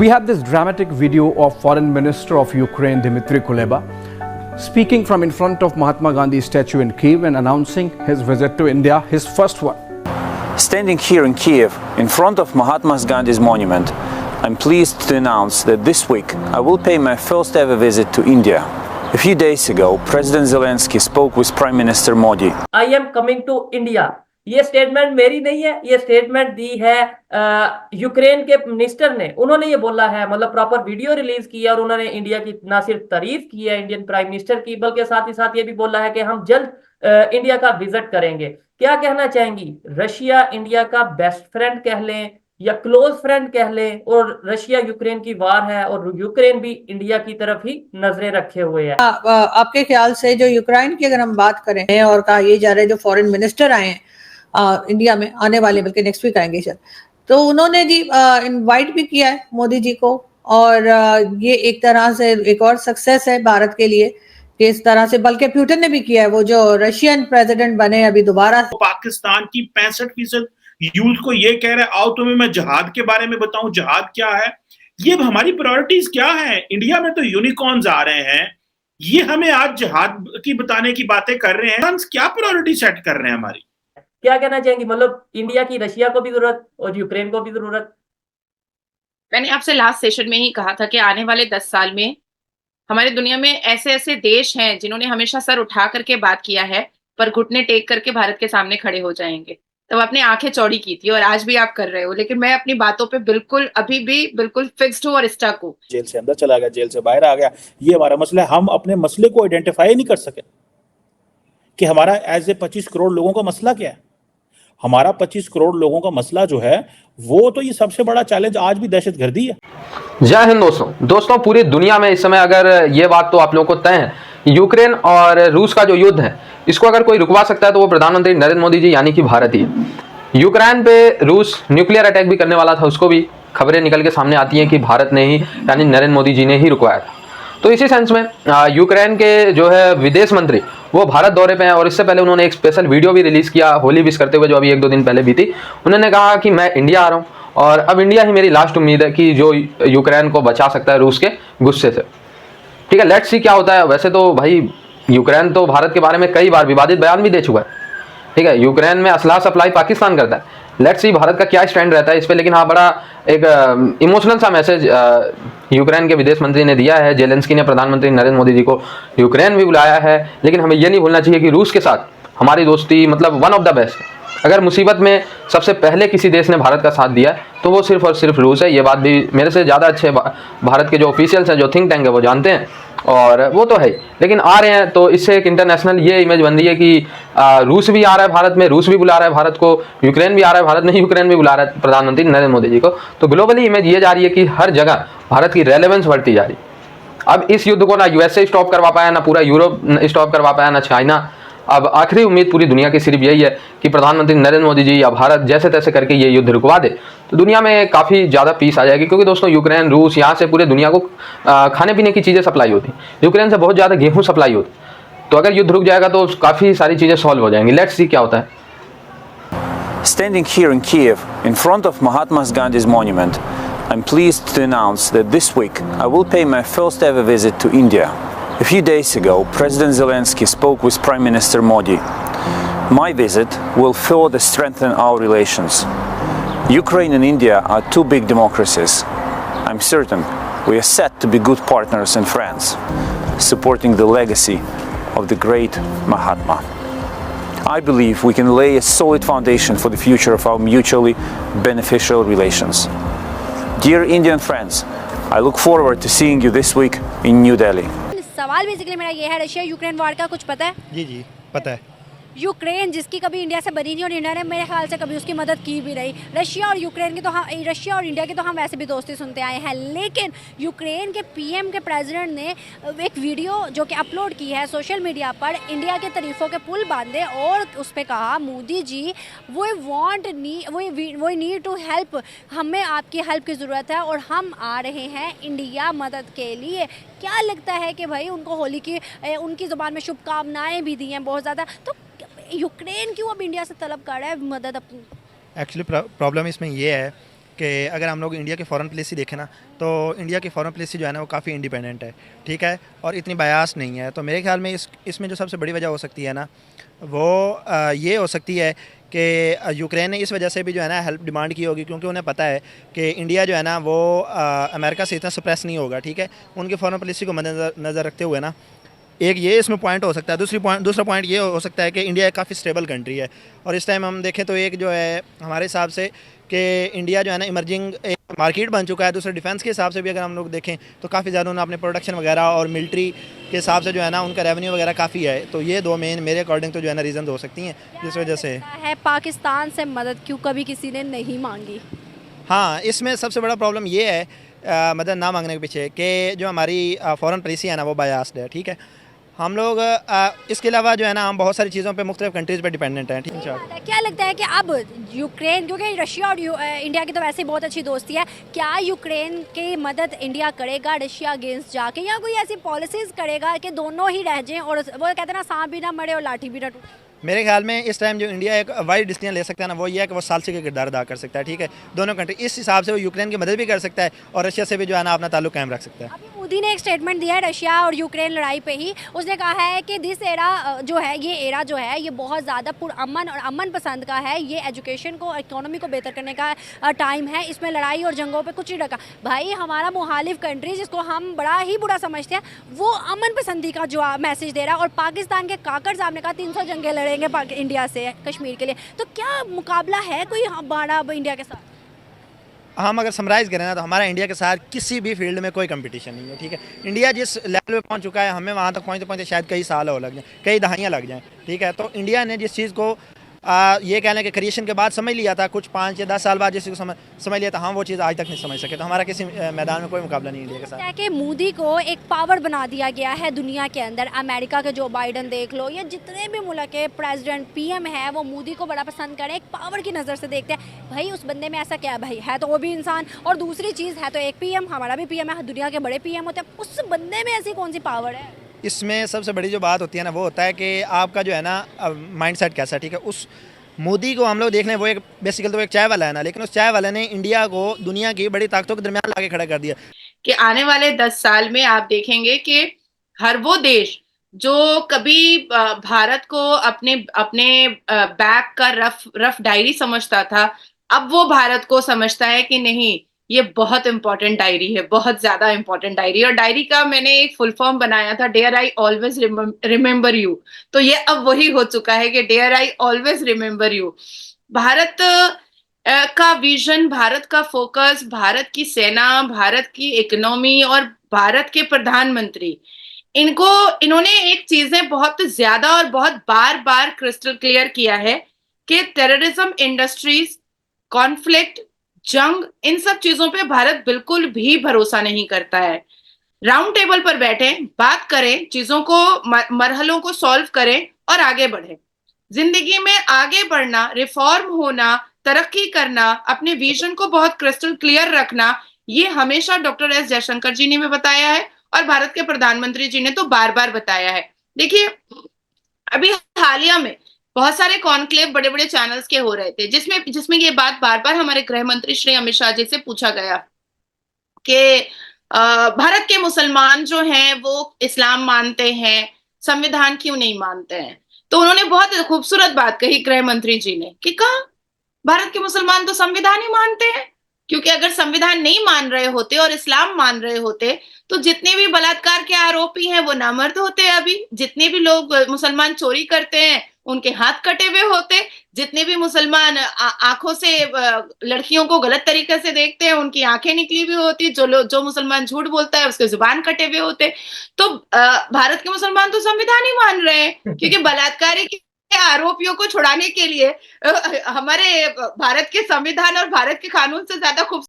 We have this dramatic video of Foreign Minister of Ukraine Dmitry Kuleba speaking from in front of Mahatma Gandhi statue in Kyiv and announcing his visit to India, his first one. Standing here in Kiev, in front of Mahatma Gandhi's monument, I'm pleased to announce that this week I will pay my first ever visit to India. A few days ago, President Zelensky spoke with Prime Minister Modi. I am coming to India. ये statement मेरी नहीं है, ये statement दी है Ukraine के minister ने। उन्होंने ये बोला है, मतलब प्रॉपर वीडियो रिलीज किया और उन्होंने इंडिया की ना सिर्फ तारीफ की है इंडियन प्राइम मिनिस्टर की, बल्कि साथ ही साथ ये भी बोला है कि हम जल्द इंडिया का विजिट करेंगे। क्या कहना चाहेंगी? रशिया इंडिया का बेस्ट फ्रेंड कह लें या क्लोज फ्रेंड कह लें, और रशिया यूक्रेन की वार है और यूक्रेन भी इंडिया की तरफ ही नजरें रखे हुए है। आपके ख्याल से जो यूक्रेन की अगर हम बात करें और कहा ये जा रहे जो फॉरेन मिनिस्टर आए हैं इंडिया में, आने वाले बल्कि नेक्स्ट वीक आएंगे शायद, तो उन्होंने जी इनवाइट भी किया है मोदी जी को, और ये एक तरह से एक और सक्सेस है भारत के लिए कि इस तरह से, बल्कि पुतिन ने भी किया है, वो जो रशियन प्रेसिडेंट बने अभी दोबारा। पाकिस्तान की 65% यूथ को ये कह रहे हैं आओ तुम्हें मैं जिहाद के बारे में बताऊं, जिहाद क्या है, ये हमारी प्रायोरिटीज क्या है। इंडिया में तो यूनिकॉर्न्स आ रहे हैं, ये हमें आज जिहाद की बताने की बातें कर रहे हैं, क्या प्रायोरिटी सेट कर रहे हैं हमारी? क्या कहना चाहेंगे? मतलब इंडिया की रशिया को भी जरूरत और यूक्रेन को भी जरूरत। मैंने आपसे लास्ट सेशन में ही कहा था कि आने वाले 10 साल में हमारी दुनिया में ऐसे ऐसे देश हैं जिन्होंने हमेशा सर उठा करके बात किया है पर घुटने टेक करके भारत के सामने खड़े हो जाएंगे। तब आपने आंखें चौड़ी की थी और आज भी आप कर रहे हो, लेकिन मैं अपनी बातों पे बिल्कुल अभी भी बिल्कुल फिक्स्ड हूँ और स्टक हूँ। जेल से अंदर चला गया, जेल से बाहर आ गया, ये हमारा मसला है। हम अपने मसले को आइडेंटिफाई नहीं कर सके कि हमारा एज ए 25 करोड़ लोगों का मसला क्या है। हमारा 25 करोड़ लोगों का मसला जो है वो तो ये सबसे बड़ा चैलेंज आज भी दहशतगर्दी है। जय हिंद दोस्तों, पूरी दुनिया में इस समय अगर ये बात तो आप लोगों को तय है, यूक्रेन और रूस का जो युद्ध है इसको अगर कोई रुकवा सकता है तो वो प्रधानमंत्री नरेंद्र मोदी जी यानी कि भारत ही है। यूक्रेन पे रूस न्यूक्लियर अटैक भी करने वाला था, उसको भी खबरें निकल के सामने आती हैं कि भारत ने ही यानी नरेंद्र मोदी जी ने ही रुकवाया था। तो इसी सेंस में यूक्रेन के जो है विदेश मंत्री वो भारत दौरे पे हैं, और इससे पहले उन्होंने एक स्पेशल वीडियो भी रिलीज किया होली विश करते हुए, जो अभी 1-2 दिन पहले भी थी। उन्होंने कहा कि मैं इंडिया आ रहा हूँ और अब इंडिया ही मेरी लास्ट उम्मीद है कि जो यूक्रेन को बचा सकता है रूस के गुस्से से। ठीक है, लेट्स सी क्या होता है। वैसे तो भाई यूक्रेन तो भारत के बारे में कई बार विवादित बयान भी दे चुका है। ठीक है, यूक्रेन में असला सप्लाई पाकिस्तान करता है। लेट्स सी भारत का क्या स्टैंड रहता है इस पर। लेकिन हाँ, बड़ा एक इमोशनल सा मैसेज यूक्रेन के विदेश मंत्री ने दिया है। जेलेंस्की ने प्रधानमंत्री नरेंद्र मोदी जी को यूक्रेन भी बुलाया है, लेकिन हमें यह नहीं भूलना चाहिए कि रूस के साथ हमारी दोस्ती मतलब वन ऑफ द बेस्ट है। अगर मुसीबत में सबसे पहले किसी देश ने भारत का साथ दिया तो वो सिर्फ और सिर्फ रूस है। ये बात भी मेरे से ज़्यादा अच्छे भारत के जो ऑफिशियल्स हैं, जो थिंक टैंक है, वो जानते हैं, और वो तो है। लेकिन आ रहे हैं तो इससे एक इंटरनेशनल ये इमेज बन रही है कि रूस भी आ रहा है भारत में, रूस भी बुला रहा है भारत को, यूक्रेन भी आ रहा है भारत में, यूक्रेन भी बुला रहा है प्रधानमंत्री नरेंद्र मोदी जी को। तो ग्लोबली इमेज ये जा रही है कि हर जगह भारत की रेलेवेंस बढ़ती जा रही है। अब इस युद्ध को ना यूएसए स्टॉप करवा पाया, ना पूरा यूरोप स्टॉप करवा पाया, ना चाइना। अब आखिरी उम्मीद पूरी दुनिया की सिर्फ यही है कि प्रधानमंत्री नरेंद्र मोदी जी या भारत जैसे तैसे करके ये युद्ध रुकवा दे, तो दुनिया में काफ़ी ज़्यादा पीस आ जाएगी। क्योंकि दोस्तों यूक्रेन, रूस, यहाँ से पूरे दुनिया को खाने पीने की चीज़ें सप्लाई होती, यूक्रेन से बहुत ज़्यादा गेहूँ सप्लाई होती। तो अगर युद्ध रुक जाएगा तो काफ़ी सारी चीज़ें सॉल्व हो जाएंगी। लेट्स सी क्या होता है। Standing here in Kiev, in front of Mahatma Gandhi's monument, I'm pleased to announce that this week I will pay my first ever visit to India. A few days ago, President Zelensky spoke with Prime Minister Modi. My visit will further strengthen our relations. Ukraine and India are two big democracies. I'm certain we are set to be good partners and friends, supporting the legacy of the great Mahatma. I believe we can lay a solid foundation for the future of our mutually beneficial relations. Dear Indian friends, I look forward to seeing you this week in New Delhi. सवाल basically मेरा ये है, Russia Ukraine वार का कुछ पता है? जी पता है। यूक्रेन जिसकी कभी इंडिया से बनी नहीं और इंडिया ने मेरे ख्याल से कभी उसकी मदद की भी नहीं। रशिया और यूक्रेन की तो हम, रशिया और इंडिया की तो हम वैसे भी दोस्ती सुनते आए हैं, लेकिन यूक्रेन के पीएम के प्रेसिडेंट ने एक वीडियो जो कि अपलोड की है सोशल मीडिया पर, इंडिया के तारीफ़ों के पुल बांधे और उस पर कहा मोदी जी वो नीड टू हेल्प, हमें आपकी हेल्प की ज़रूरत है और हम आ रहे हैं इंडिया मदद के लिए। क्या लगता है कि भाई उनको होली की उनकी ज़ुबान में शुभकामनाएँ भी दी हैं बहुत ज़्यादा, तो यूक्रेन क्यों अब इंडिया से तलब कर रहा है मदद अपनी? एक्चुअली प्रॉब्लम इसमें ये है कि अगर हम लोग इंडिया की फॉरेन पॉलिसी देखें ना, तो इंडिया की फॉरेन पॉलिसी जो है ना वो काफ़ी इंडिपेंडेंट है, ठीक है, और इतनी बायास नहीं है। तो मेरे ख्याल में इसमें जो सबसे बड़ी वजह हो सकती है ना वो ये हो सकती है कि यूक्रेन ने इस वजह से भी जो है ना हेल्प डिमांड की होगी, क्योंकि उन्हें पता है कि इंडिया जो है ना वो अमेरिका से इतना सप्रेस नहीं होगा, ठीक है। उनकी फॉरेन पॉलिसी को मद्देनज़र रखते हुए ना एक ये इसमें पॉइंट हो सकता है। दूसरा पॉइंट ये हो सकता है कि इंडिया एक काफ़ी स्टेबल कंट्री है, और इस टाइम हम देखें तो एक जो है हमारे हिसाब से कि इंडिया जो है ना इमर्जिंग एक मार्केट बन चुका है। दूसरे डिफेंस के हिसाब से भी अगर हम लोग देखें तो काफ़ी ज़्यादा उन्होंने अपने प्रोडक्शन वगैरह और मिलिट्री के हिसाब से जो है ना उनका रेवेन्यू वगैरह काफ़ी है। तो ये दो मेन मेरे अकॉर्डिंग तो जो है ना रीज़न हो सकती हैं जिस वजह से है पाकिस्तान से मदद क्यों कभी किसी ने नहीं मांगी। हाँ, इसमें सबसे बड़ा प्रॉब्लम ये है मदद ना मांगने के पीछे कि जो हमारी फॉरेन पॉलिसी है ना वो बायास्ड है, ठीक है। हम लोग इसके अलावा जो है ना हम बहुत सारी चीज़ों पे मुख्तलिफ कंट्रीज़ पे डिपेंडेंट हैं, ठीक है। क्या लगता है कि अब यूक्रेन, क्योंकि रशिया और इंडिया की तो वैसे ही बहुत अच्छी दोस्ती है, क्या यूक्रेन की मदद इंडिया करेगा रशिया अगेंस्ट जाके, या कोई ऐसी पॉलिसीज़ करेगा कि दोनों ही रह जाएं, और वो कहते हैं ना सांप भी ना मरे और लाठी भी ना टूटे। मेरे ख्याल में इस टाइम जो इंडिया एक वाइड डिसीजन ले सकता है ना वो ये है कि वो सालसी का किरदार अदा कर सकता है, ठीक है। दोनों कंट्री इस हिसाब से वो यूक्रेन की मदद भी कर सकता है और रशिया से भी जो है ना अपना ताल्लुक कायम रख सकता है। अभी मोदी ने एक स्टेटमेंट दिया है रशिया और यूक्रेन लड़ाई पे ही, उसने कहा है कि दिस एरा जो है, ये एरा जो है ये बहुत ज़्यादा पुरअमन और अमन पसंद का है, ये एजुकेशन को, इकोनॉमी को बेहतर करने का टाइम है, इसमें लड़ाई और जंगों पे कुछ नहीं रखा। भाई हमारा मुखालिफ कंट्री जिसको हम बड़ा ही बुरा समझते हैं वो अमन पसंदी का जो मैसेज दे रहा है, और पाकिस्तान के काकर साहब ने कहा 300 जंगें लड़ेंगे इंडिया से कश्मीर के लिए। तो क्या मुकाबला है कोई हमारा इंडिया के साथ? हम अगर समराइज़ करें ना तो हमारा इंडिया के साथ किसी भी फील्ड में कोई कंपटीशन नहीं है, ठीक है। इंडिया जिस लेवल पे पहुंच चुका है हमें वहां तक पहुंचते पहुंचते शायद कई साल और लग जाएं, कई दहाइयाँ लग जाएं, ठीक है। तो इंडिया ने जिस चीज़ को ये कह लें कि क्रिएशन के बाद समझ लिया था, कुछ 5 या 10 साल बाद जिसको समझ लिया था, हम वो चीज़ आज तक नहीं समझ सके। तो हमारा किसी मैदान में कोई मुकाबला नहीं इंडिया के साथ। कि मोदी को एक पावर बना दिया गया है दुनिया के अंदर। अमेरिका के जो बाइडन देख लो, या जितने भी मुल्क के प्रेसिडेंट पीएम है वो मोदी को बड़ा पसंद करें, एक पावर की नज़र से देखते हैं। भाई उस बंदे में ऐसा क्या है? भाई है तो वो भी इंसान, और दूसरी चीज़ है तो एक पीएम, हमारा भी पीएम है, दुनिया के बड़े पीएम होते हैं, उस बंदे में ऐसी कौन सी पावर है? इसमें सबसे बड़ी जो बात होती है ना वो होता है कि आपका जो है ना माइंड सेट कैसा है, ठीक है। उस मोदी को हम लोग देख लें, वो एक बेसिकली तो एक चाय वाला है ना, लेकिन उस चाय वाले ने इंडिया को दुनिया की बड़ी ताकतों के दरमियान लाके खड़ा कर दिया। कि आने वाले 10 साल में आप देखेंगे कि हर वो देश जो कभी भारत को अपने बैक का रफ डायरी समझता था, अब वो भारत को समझता है कि नहीं, ये बहुत इंपॉर्टेंट डायरी है, बहुत ज्यादा इंपॉर्टेंट डायरी। और डायरी का मैंने एक फुल फॉर्म बनाया था, dare I always remember you. तो ये अब वही हो चुका है कि dare I always remember you. Bharat का विजन, भारत का फोकस, भारत की सेना, भारत की इकोनॉमी और भारत के प्रधानमंत्री, इन्होंने एक चीजें बहुत ज्यादा और बहुत बार बार क्रिस्टल क्लियर किया है कि टेररिज्म, इंडस्ट्रीज, कॉन्फ्लिक्ट, जंग, इन सब चीजों पे भारत बिल्कुल भी भरोसा नहीं करता है। राउंड टेबल पर बैठे, बात करें, चीजों को, मरहलों को सॉल्व करें और आगे बढ़े। जिंदगी में आगे बढ़ना, रिफॉर्म होना, तरक्की करना, अपने विजन को बहुत क्रिस्टल क्लियर रखना, ये हमेशा डॉक्टर एस जयशंकर जी ने भी बताया है और भारत के प्रधानमंत्री जी ने तो बार बार बताया है। देखिए अभी हालिया में बहुत सारे कॉन्क्लेव बड़े बड़े चैनल्स के हो रहे थे, जिसमें ये बात बार बार हमारे गृह मंत्री श्री अमित शाह जी से पूछा गया कि भारत के मुसलमान जो हैं वो इस्लाम मानते हैं, संविधान क्यों नहीं मानते हैं। तो उन्होंने बहुत खूबसूरत बात कही गृह मंत्री जी ने कि कहा भारत के मुसलमान तो संविधान ही मानते हैं, क्योंकि अगर संविधान नहीं मान रहे होते और इस्लाम मान रहे होते तो जितने भी बलात्कार के आरोपी हैं वो नामर्द होते, अभी जितने भी लोग मुसलमान चोरी करते हैं उनके हाथ कटे हुए होते, जितने भी मुसलमान आंखों से लड़कियों को गलत तरीके से देखते हैं उनकी आंखें निकली हुई होती, जो मुसलमान झूठ बोलता है उसके जुबान कटे हुए होते। तो भारत के मुसलमान तो संविधान ही मान रहे हैं, क्योंकि बलात्कारी के आरोपियों को छुड़ाने के लिए हमारे भारत के संविधान और भारत के कानून से ज्यादा खूबसूरत